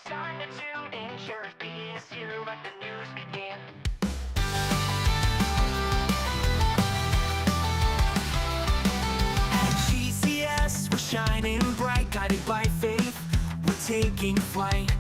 time to tune in. Sheriff P is here, let the news begin. At GCS, we're shining bright, guided by faith. We're taking flight,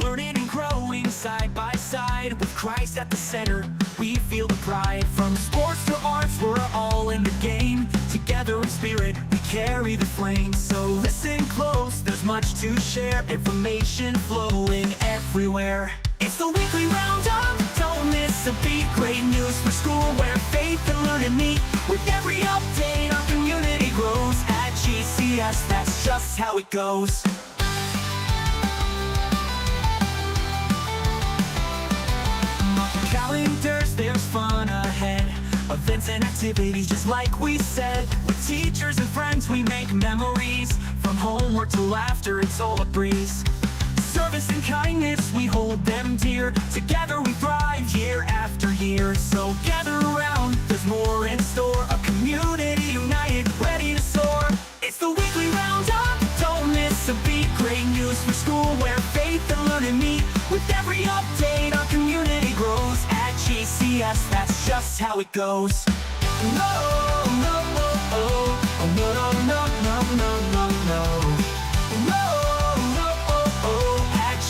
learning and growing side by side. With Christ at the center, we feel the pride. From sports to arts, we're all in the game. Together in spirit, we carry the flame. So listen close, there's much to share. Information flowing everywhere. It's the weekly roundup, don't miss a beat. Great news for school where faith and learning meet. With every update, our community grows. At GCS, that's just how it goes. Mark your calendars, there's fun ahead. Events and activities just like we said. With teachers and friends we make memories. From homework to laughter, it's all a breeze. Service and kindness, we hold them dear. Together we thrive year after year. So gather around, there's more in store. A community united, ready to soar. It's the weekly roundup, don't miss a beat. Great news for school where faith and learning meet. With every update, our community grows. At GCS, that's just how it goes. No, no, oh, oh, oh, no, no, no, no, no, no, no.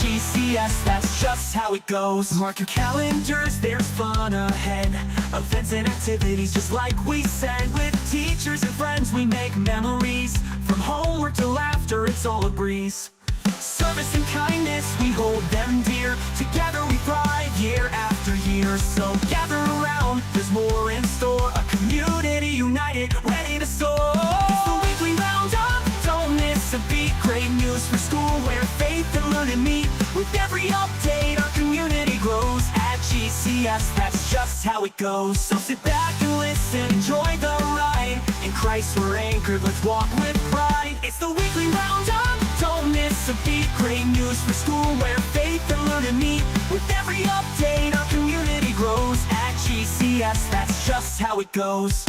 GCS, that's just how it goes. Mark your calendars, there's fun ahead. Events and activities just like we said. With teachers and friends we make memories. From homework to laughter, it's all a breeze. Service and kindness, we hold them dear. Together we thrive year after year. So gather around, there's more in store. A community united, ready to soar. It's the weekly roundup, don't miss a beat. Great news for school where faith and learning meet. With every update, our community grows. At GCS, that's just how it goes. So sit back and listen, enjoy the ride. In Christ we're anchored, let's walk with pride. It's the weekly roundup, don't miss a beat. Great news for school where faith and learning meet. With every update, our community grows. At GCS, that's just how it goes.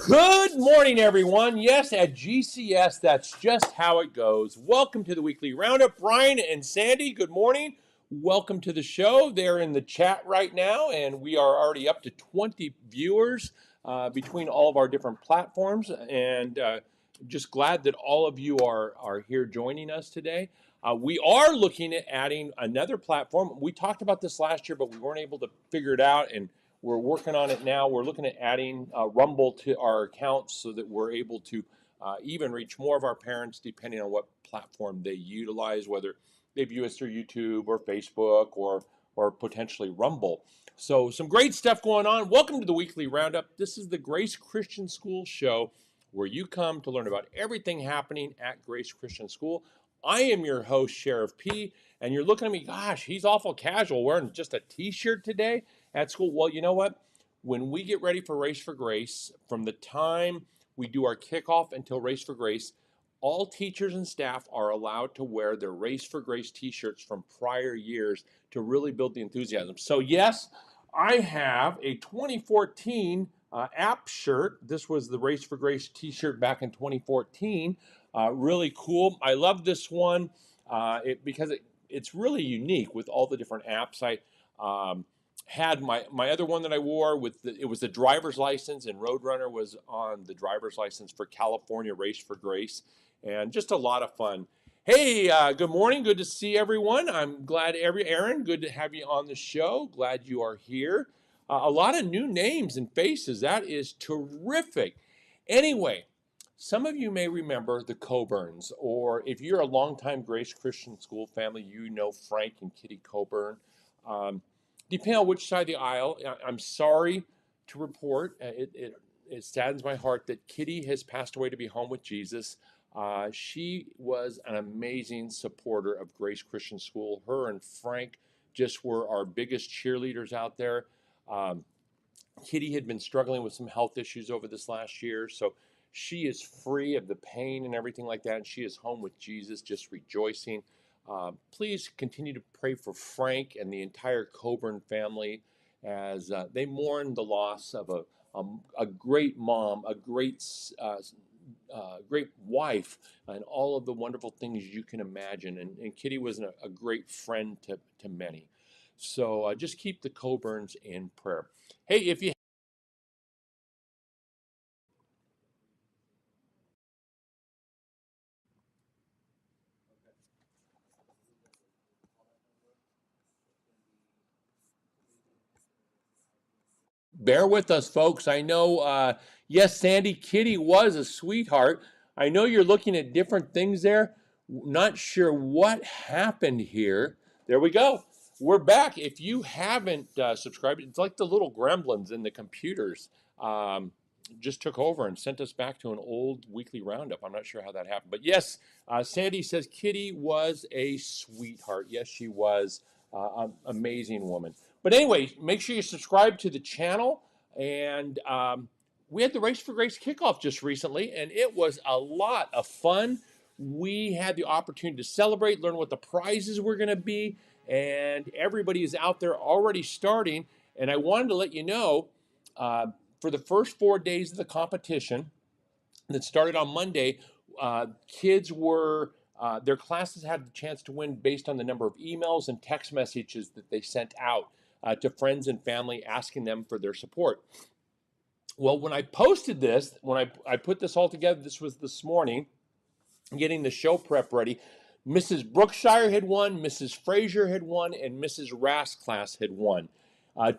Good morning, everyone. Yes, at GCS, that's just how it goes. Welcome to the Weekly Roundup. Brian and Sandy, good morning. Welcome to the show. They're in the chat right now, and we are already up to 20 viewers between all of our different platforms, and just glad that all of you are here joining us today. We are looking at adding another platform. We talked about this last year, but we weren't able to figure it out, and we're working on it now. We're looking at adding Rumble to our accounts so that we're able to even reach more of our parents depending on what platform they utilize, whether they view us through YouTube or Facebook or potentially Rumble. So some great stuff going on. Welcome to the Weekly Roundup. This is the Grace Christian School show where you come to learn about everything happening at Grace Christian School. I am your host, Sheriff P, and you're looking at me, gosh, he's awful casual, wearing just a t-shirt today at school. Well, you know what? When we get ready for Race for Grace, from the time we do our kickoff until Race for Grace, all teachers and staff are allowed to wear their Race for Grace t-shirts from prior years to really build the enthusiasm. So yes, I have a 2014 app shirt. This was the Race for Grace t-shirt back in 2014. Really cool. I love this one because it's really unique with all the different apps. I had my other one that I wore it was the driver's license, and Roadrunner was on the driver's license for California Race for Grace, and just a lot of fun. Hey, good morning. Good to see everyone. I'm glad Aaron, good to have you on the show. Glad you are here. A lot of new names and faces. That is terrific. Anyway, some of you may remember the Coburns, or if you're a longtime Grace Christian School family, you know Frank and Kitty Coburn. Depending on which side of the aisle, I'm sorry to report, it saddens my heart that Kitty has passed away to be home with Jesus. She was an amazing supporter of Grace Christian School. Her and Frank just were our biggest cheerleaders out there. Kitty had been struggling with some health issues over this last year, so she is free of the pain and everything like that, and she is home with Jesus, just rejoicing. Please continue to pray for Frank and the entire Coburn family as they mourn the loss of a great mom, a great great wife, and all of the wonderful things you can imagine. And Kitty was a great friend to many. So just keep the Coburns in prayer. Hey, if you bear with us, folks. I know, yes, Sandy, Kitty was a sweetheart. I know you're looking at different things there. Not sure what happened here. There we go. We're back. If you haven't subscribed, it's like the little gremlins in the computers just took over and sent us back to an old weekly roundup. I'm not sure how that happened. But yes, Sandy says Kitty was a sweetheart. Yes, she was an amazing woman. But anyway, make sure you subscribe to the channel. And we had the Race for Grace kickoff just recently, and it was a lot of fun. We had the opportunity to celebrate, learn what the prizes were going to be, and everybody is out there already starting. And I wanted to let you know for the first 4 days of the competition that started on Monday, kids were their classes had the chance to win based on the number of emails and text messages that they sent out to friends and family asking them for their support. Well, when I posted this, when I put this all together, this was this morning, getting the show prep ready. Mrs. Brookshire had won, Mrs. Fraser had won, and Mrs. Rasclass had won.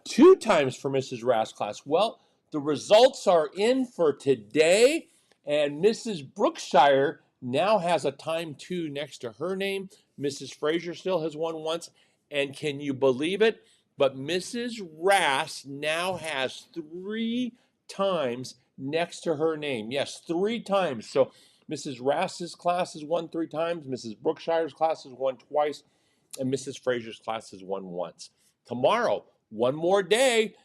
2 times for Mrs. Rasclass. Well, the results are in for today, and Mrs. Brookshire now has a time 2 next to her name. Mrs. Fraser still has won once, and can you believe it? But Mrs. Rass now has 3 times next to her name. Yes, 3 times. So Mrs. Rass's class has won 3 times, Mrs. Brookshire's class has won twice, and Mrs. Fraser's class has won once. Tomorrow, one more day.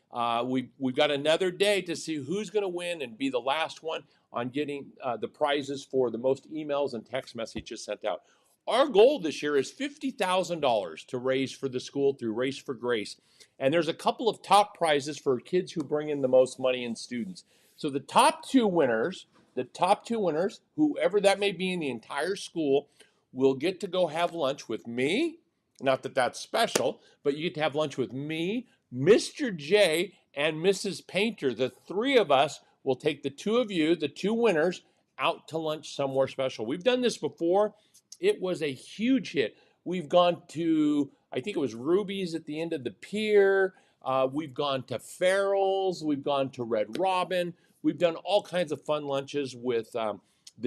We've got another day to see who's going to win and be the last one on getting the prizes for the most emails and text messages sent out. Our goal this year is $50,000 to raise for the school through Race for Grace. And there's a couple of top prizes for kids who bring in the most money and students. So the top two winners, whoever that may be in the entire school, will get to go have lunch with me. Not that that's special, but you get to have lunch with me, Mr. J, and Mrs. Painter. The 3 of us will take the 2 of you, the 2 winners, out to lunch somewhere special. We've done this before. It was a huge hit. We've gone to, I think it was Ruby's at the end of the pier. We've gone to Farrell's. We've gone to Red Robin. We've done all kinds of fun lunches with the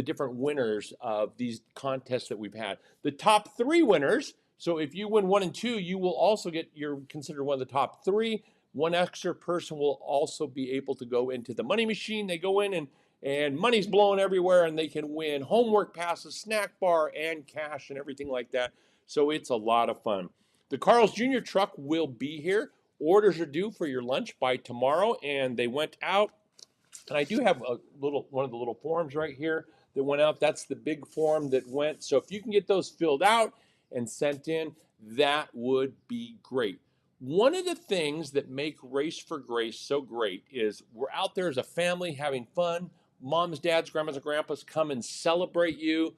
different winners of these contests that we've had. The top 3 winners, so if you win 1 and 2, you will also you're considered one of the top 3. One extra person will also be able to go into the money machine. They go in and money's blowing everywhere, and they can win homework passes, snack bar, and cash and everything like that. So it's a lot of fun. The Carl's Jr. truck will be here. Orders are due for your lunch by tomorrow, and they went out. And I do have one of the little forms right here that went out. That's the big form that went. So if you can get those filled out and sent in, that would be great. One of the things that make Race for Grace so great is we're out there as a family having fun. Moms, dads, grandmas, and grandpas come and celebrate you.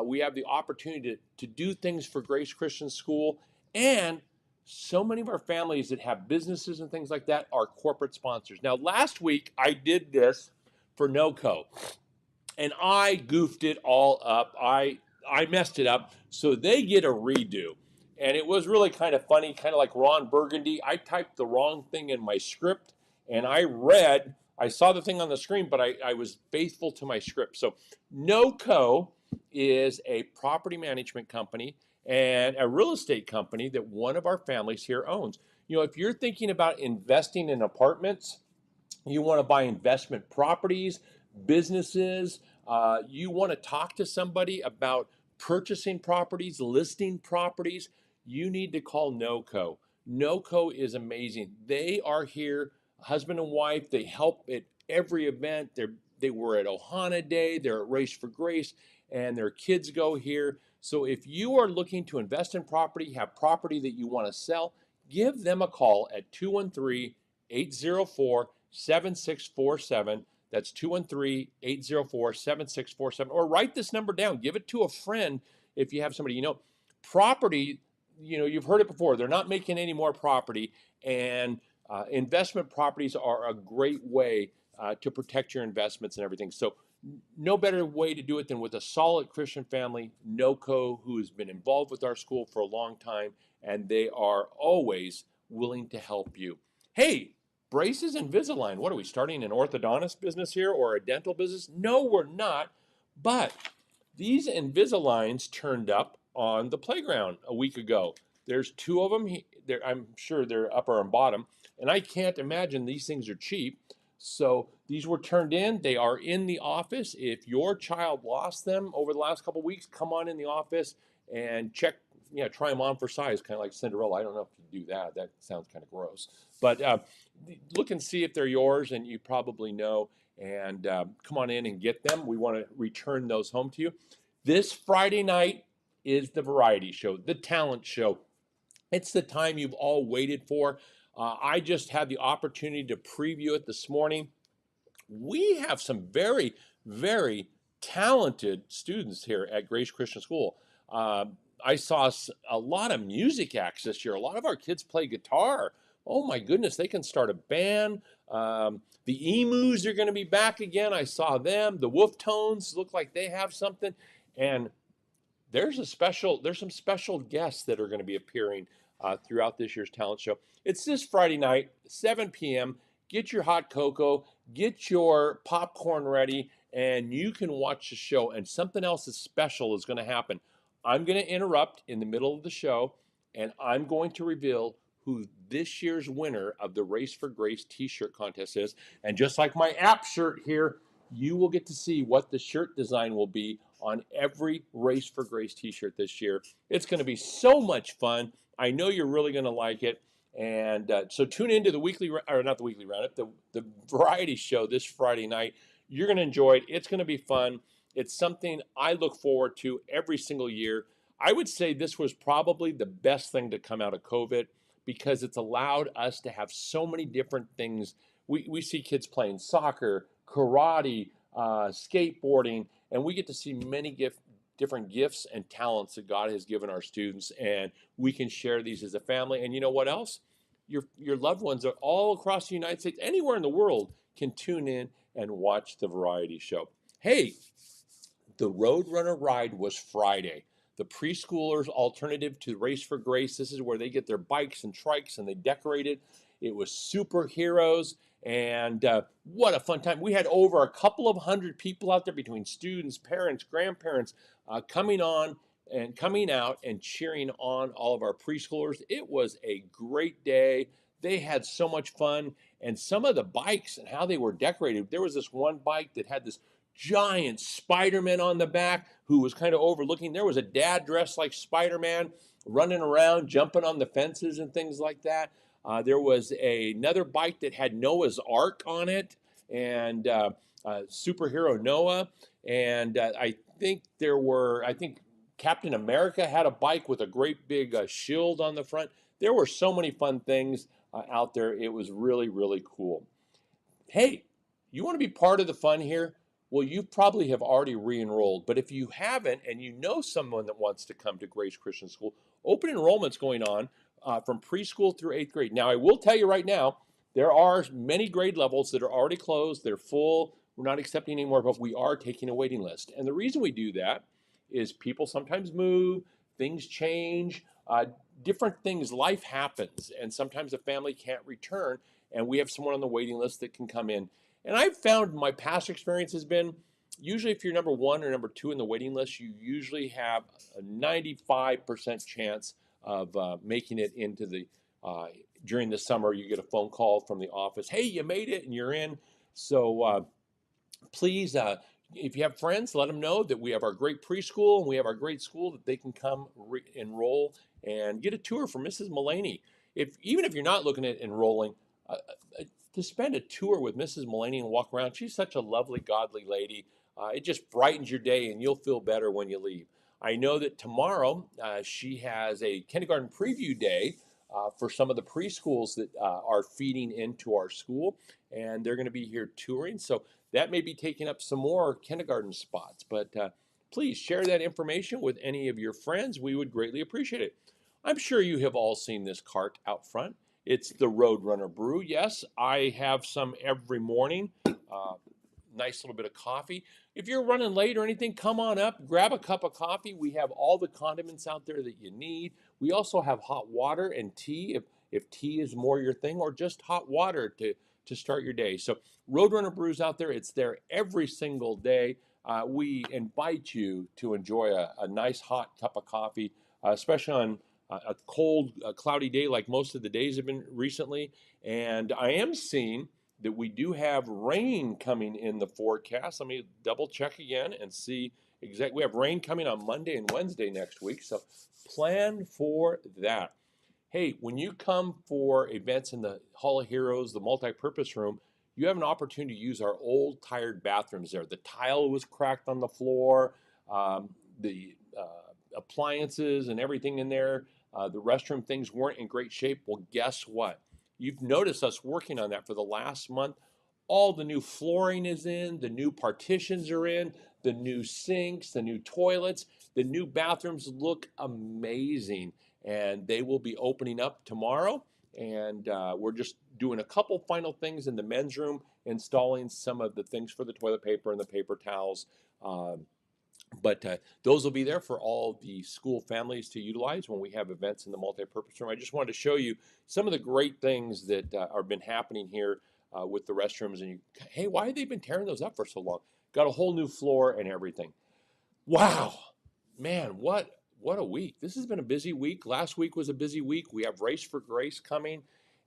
We have the opportunity to do things for Grace Christian School. And so many of our families that have businesses and things like that are corporate sponsors. Now, last week I did this for NOCO, and I goofed it all up. I messed it up, so they get a redo. And it was really kind of funny, kind of like Ron Burgundy. I typed the wrong thing in my script, and I saw the thing on the screen, but I was faithful to my script. So NOCO is a property management company and a real estate company that one of our families here owns. You know, if you're thinking about investing in apartments, you want to buy investment properties, businesses, you want to talk to somebody about purchasing properties, listing properties, you need to call NOCO. NOCO is amazing. They are here, husband and wife. They help at every event. They were at Ohana Day. They're at Race for Grace, and their kids go here. So if you are looking to invest in property, have property that you want to sell, give them a call at 213-804-7647. That's 213-804-7647. Or write this number down. Give it to a friend if you have somebody. Property, you've heard it before. They're not making any more property. And investment properties are a great way to protect your investments and everything. So no better way to do it than with a solid Christian family, NOCO, who has been involved with our school for a long time, and they are always willing to help you. Hey, braces Invisalign. What are we starting an orthodontist business here or a dental business? No, we're not. But these Invisaligns turned up on the playground a week ago. There's two of them. I'm sure they're upper and bottom, and I can't imagine these things are cheap. So these were turned in. They are in the office. If your child lost them over the last couple of weeks, come on in the office and check, try them on for size, kind of like Cinderella. I don't know if you do that. That sounds kind of gross. But look and see if they're yours, and you probably know. And come on in and get them. We want to return those home to you. This Friday night is the variety show, the talent show. It's the time you've all waited for. I just had the opportunity to preview it this morning. We have some very, very talented students here at Grace Christian School. I saw a lot of music acts this year. A lot of our kids play guitar. Oh my goodness, they can start a band. The Emus are going to be back again. I saw them. The Wolf Tones look like they have something. And there's some special guests that are going to be appearing throughout this year's talent show. It's this Friday night, 7 p.m. Get your hot cocoa, get your popcorn ready, and you can watch the show. And something else is special is going to happen. I'm going to interrupt in the middle of the show, and I'm going to reveal who this year's winner of the Race for Grace t-shirt contest is. And just like my app shirt here, you will get to see what the shirt design will be on every Race for Grace t-shirt this year. It's going to be so much fun. I know you're really going to like it. And so tune into the not the weekly roundup, the variety show this Friday night. You're going to enjoy it. It's going to be fun. It's something I look forward to every single year. I would say this was probably the best thing to come out of COVID because it's allowed us to have so many different things. We see kids playing soccer, karate, skateboarding, and we get to see many different gifts and talents that God has given our students, and we can share these as a family. And you know what else? Your loved ones are all across the United States, anywhere in the world, can tune in and watch the variety show. Hey, the Roadrunner ride was Friday. The preschoolers' alternative to Race for Grace. This is where they get their bikes and trikes and they decorate it. It was superheroes, and what a fun time. We had over a couple of hundred people out there between students, parents, grandparents coming out and cheering on all of our preschoolers. It was a great day. They had so much fun, and some of the bikes and how they were decorated. There was this one bike that had this giant Spider-Man on the back who was kind of overlooking. There was a dad dressed like Spider-Man running around, jumping on the fences and things like that. There was another bike that had Noah's Ark on it and superhero Noah. And I think Captain America had a bike with a great big shield on the front. There were so many fun things out there. It was really, really cool. Hey, you want to be part of the fun here? Well, you probably have already re-enrolled, but if you haven't and you know someone that wants to come to Grace Christian School, open enrollment's going on from preschool through 8th grade. Now, I will tell you right now, there are many grade levels that are already closed. They're full. We're not accepting anymore, but we are taking a waiting list. And the reason we do that is people sometimes move, things change, different things, life happens, and sometimes a family can't return, and we have someone on the waiting list that can come in. And I've found my past experience has been, usually if you're number 1 or number 2 in the waiting list, you usually have a 95% chance of making it into the, during the summer. You get a phone call from the office, hey, you made it and you're in. So please, if you have friends, let them know that we have our great preschool and we have our great school that they can come enroll and get a tour from Mrs. Mullaney. Even if you're not looking at enrolling, to spend a tour with Mrs. Mullaney and walk around. She's such a lovely, godly lady. It just brightens your day and you'll feel better when you leave. I know that tomorrow she has a kindergarten preview day for some of the preschools that are feeding into our school, and they're going to be here touring. So that may be taking up some more kindergarten spots. But please share that information with any of your friends. We would greatly appreciate it. I'm sure you have all seen this cart out front. It's the Roadrunner Brew. Yes, I have some every morning. Nice little bit of coffee. If you're running late or anything, come on up, grab a cup of coffee. We have all the condiments out there that you need. We also have hot water and tea if tea is more your thing, or just hot water to start your day. So Roadrunner Brews out there, it's there every single day. We invite you to enjoy a nice hot cup of coffee, especially on a cold, cloudy day like most of the days have been recently. And I am seeing that we do have rain coming in the forecast. Let me double check again and see exactly. We have rain coming on Monday and Wednesday next week, so plan for that. Hey, when you come for events in the Hall of Heroes, the multi-purpose room, you have an opportunity to use our old tired bathrooms there. The tile was cracked on the floor, the appliances and everything in there, the restroom things weren't in great shape. Well, guess what? You've noticed us working on that for the last month. All the new flooring is in, the new partitions are in, the new sinks, the new toilets, the new bathrooms look amazing. And they will be opening up tomorrow. And we're just doing a couple final things in the men's room, installing some of the things for the toilet paper and the paper towels. But those will be there for all the school families to utilize when we have events in the multi-purpose room. I just wanted to show you some of the great things that have been happening here with the restrooms. And hey, why have they been tearing those up for so long? Got a whole new floor and everything. Wow, man, what a week. This has been a busy week. Last week was a busy week. We have Race for Grace coming,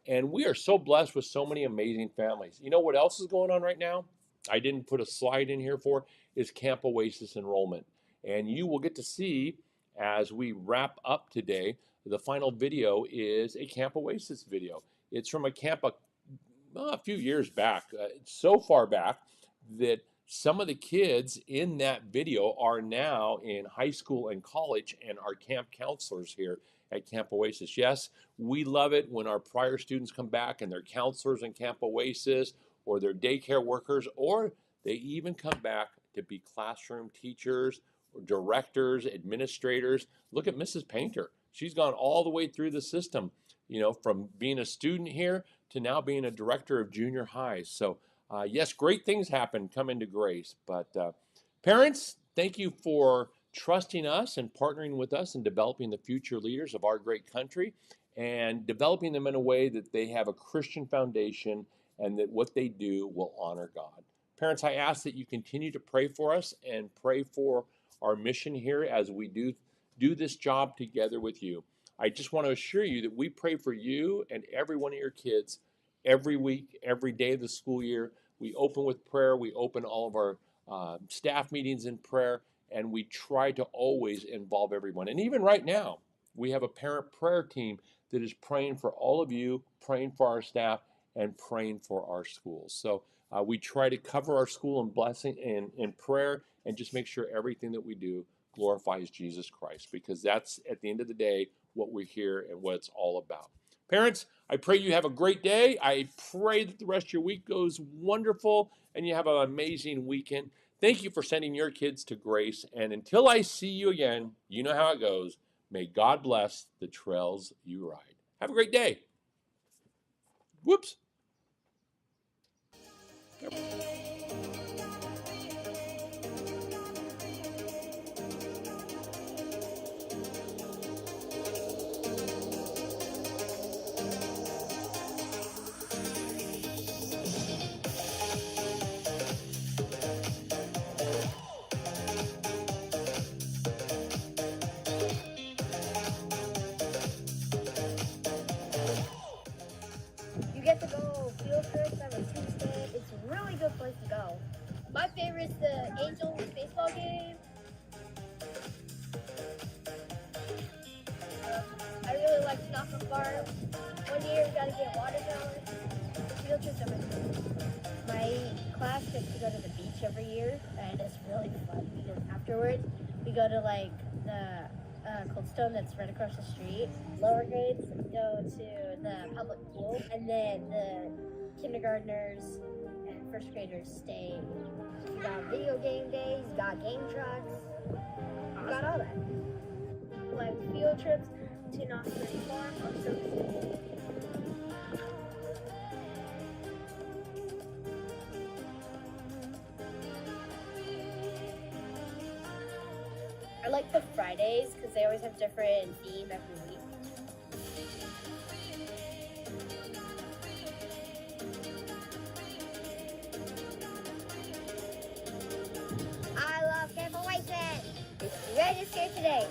and we are so blessed with so many amazing families. You know what else is going on right now? I didn't put a slide in here for, is Camp Oasis enrollment. And you will get to see, as we wrap up today, the final video is a Camp Oasis video. It's from a camp a few years back, so far back that some of the kids in that video are now in high school and college and are camp counselors here at Camp Oasis. Yes, we love it when our prior students come back and they're counselors in Camp Oasis, or they're daycare workers, or they even come back to be classroom teachers, or directors, administrators. Look at Mrs. Painter. She's gone all the way through the system, you know, from being a student here to now being a director of junior highs. So yes, great things happen come into Grace. But parents, thank you for trusting us and partnering with us in developing the future leaders of our great country, and developing them in a way that they have a Christian foundation and that what they do will honor God. Parents, I ask that you continue to pray for us and pray for our mission here as we do this job together with you. I just want to assure you that we pray for you and every one of your kids every week, every day of the school year. We open with prayer. We open all of our staff meetings in prayer, and we try to always involve everyone. And even right now, we have a parent prayer team that is praying for all of you, praying for our staff, and praying for our schools. So we try to cover our school in blessing and in prayer, and just make sure everything that we do glorifies Jesus Christ, because that's, at the end of the day, what we're here and what it's all about. Parents, I pray you have a great day. I pray that the rest of your week goes wonderful and you have an amazing weekend. Thank you for sending your kids to Grace. And until I see you again, you know how it goes. May God bless the trails you ride. Have a great day. Whoops. You get to go field trips on a Tuesday. It's a really good place to go. My favorite is the Angels baseball game. I really like Knocker Farm. One year we got to get watermelon. Field trips are my favorite. My class gets to go to the beach every year, and it's really fun because afterwards we go to like the Coldstone that's right across the street. Lower grades go to the public pool, and then the kindergartners and first graders stay. You got video game days, you got game trucks, you got all that. Like field trips to Knoxbury Farm are so cool. I like the Fridays because they always have different theme every week. I love Camp Whiteman. It's register today.